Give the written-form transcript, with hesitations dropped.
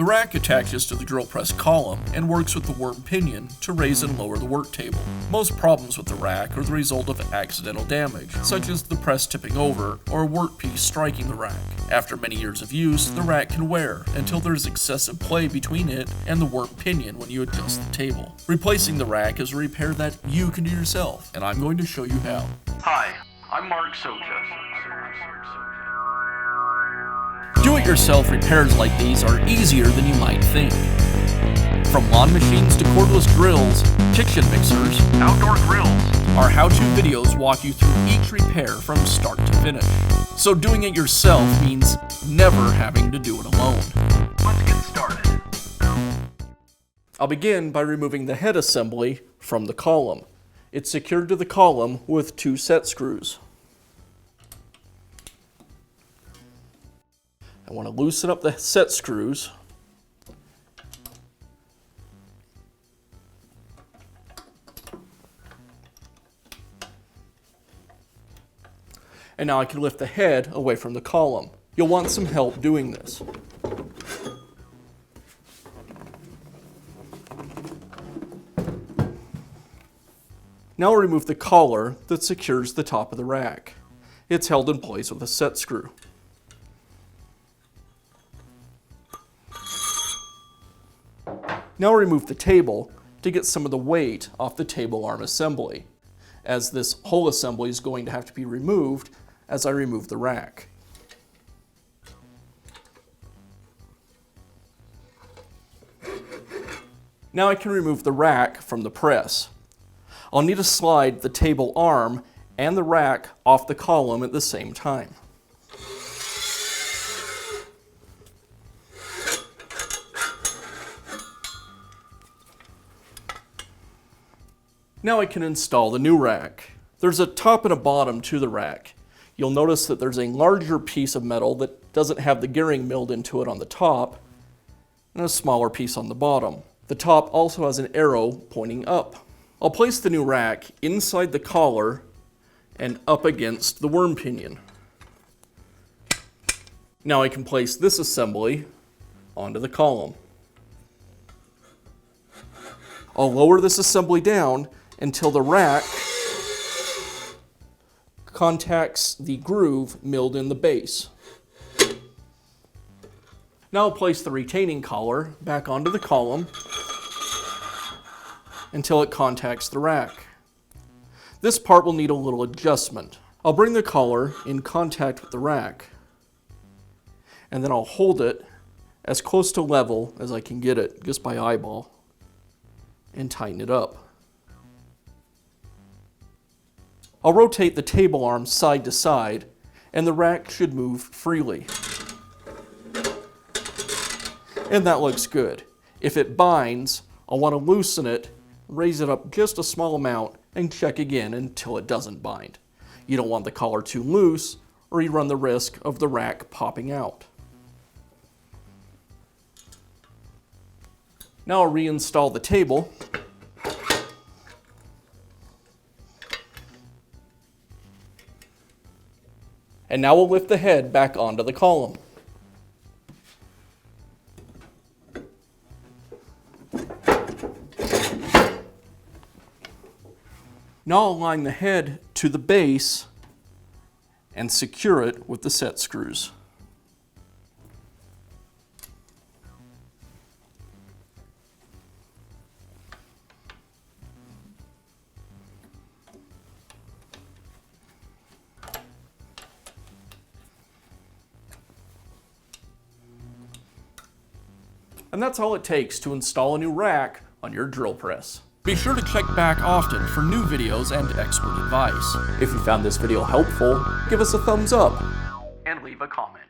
The rack attaches to the drill press column and works with the work pinion to raise and lower the work table. Most problems with the rack are the result of accidental damage, such as the press tipping over or a workpiece striking the rack. After many years of use, the rack can wear until there is excessive play between it and the work pinion when you adjust the table. Replacing the rack is a repair that you can do yourself, and I'm going to show you how. Hi, I'm Mark Socha. Do-it-yourself repairs like these are easier than you might think. From lawn machines to cordless drills, kitchen mixers, Outdoor grills. our how-to videos walk you through each repair from start to finish. So doing it yourself means never having to do it alone. Let's get started. I'll begin by removing the head assembly from the column. It's secured to the column with 2 set screws. I want to loosen up the set screws. And now I can lift the head away from the column. You'll want some help doing this. Now I'll remove the collar that secures the top of the rack. It's held in place with a set screw. Now I'll remove the table to get some of the weight off the table arm assembly, as this whole assembly is going to have to be removed as I remove the rack. Now I can remove the rack from the press. I'll need to slide the table arm and the rack off the column at the same time. Now I can install the new rack. There's a top and a bottom to the rack. You'll notice that there's a larger piece of metal that doesn't have the gearing milled into it on the top, and a smaller piece on the bottom. The top also has an arrow pointing up. I'll place the new rack inside the collar and up against the worm pinion. Now I can place this assembly onto the column. I'll lower this assembly down until the rack contacts the groove milled in the base. Now I'll place the retaining collar back onto the column until it contacts the rack. This part will need a little adjustment. I'll bring the collar in contact with the rack, and then I'll hold it as close to level as I can get it, just by eyeball, and tighten it up. I'll rotate the table arm side to side, and the rack should move freely. And that looks good. If it binds, I'll want to loosen it, raise it up just a small amount, and check again until it doesn't bind. You don't want the collar too loose, or you run the risk of the rack popping out. Now I'll reinstall the table. And now we'll lift the head back onto the column. Now I'll align the head to the base and secure it with the set screws. And that's all it takes to install a new rack on your drill press. Be sure to check back often for new videos and expert advice. If you found this video helpful, give us a thumbs up And leave a comment.